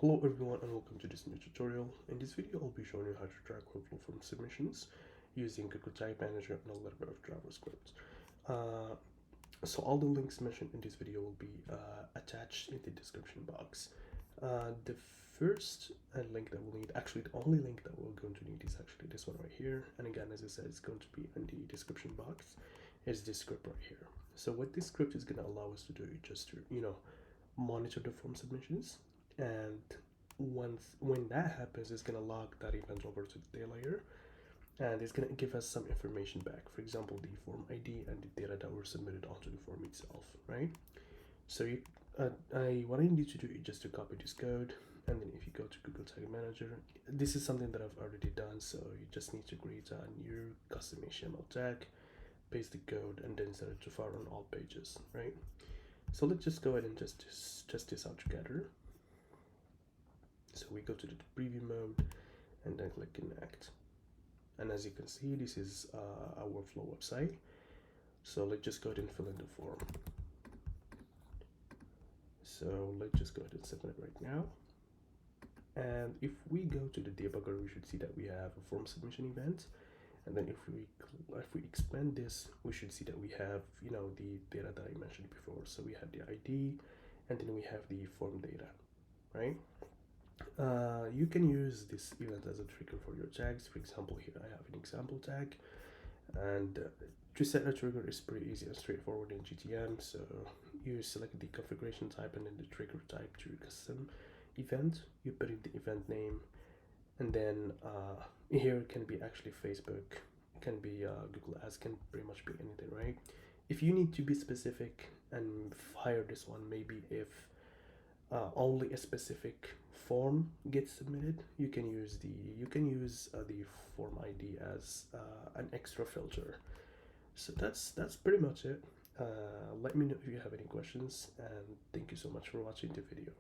Hello everyone and welcome to this new tutorial. In this video I'll be showing you how to track Webflow from submissions using Google Tag Manager and a little bit of JavaScript. So all the links mentioned in this video will be attached in the description box. The first link that we'll need, actually the only link that we're going to need is actually this one right here. And again, as I said, it's going to be in the description box. Is this script right here. So what this script is going to allow us to do is just to, monitor the form submissions, and when that happens, it's going to log that event over to the data layer, and it's going to give us some information back, for example the form ID and the data that were submitted onto the form itself, right? So what I need to do is just to copy this code, and then if you go to Google Tag Manager, this is something that I've already done, so you just need to create a new custom HTML tag, paste the code, and then set it to fire on all pages, right? So let's just go ahead and just test this out together. So we go to the preview mode and then click connect. And as you can see, this is our Webflow website. So let's just go ahead and fill in the form. So let's just go ahead and submit it right now. And if we go to the debugger, we should see that we have a form submission event. And then if we expand this, we should see that we have, the data that I mentioned before. So we have the ID, and then we have the form data, right? You can use this event as a trigger for your tags. For example, here I have an example tag, and to set a trigger is pretty easy and straightforward in GTM. So you select the configuration type and then the trigger type to custom event. You put in the event name, and then here it can be actually Facebook, it can be Google Ads, can pretty much be anything, right? If you need to be specific and fire this one, maybe if only a specific form gets submitted, you can use the form ID as an extra filter. So that's pretty much it. Let me know if you have any questions, and thank you so much for watching the video.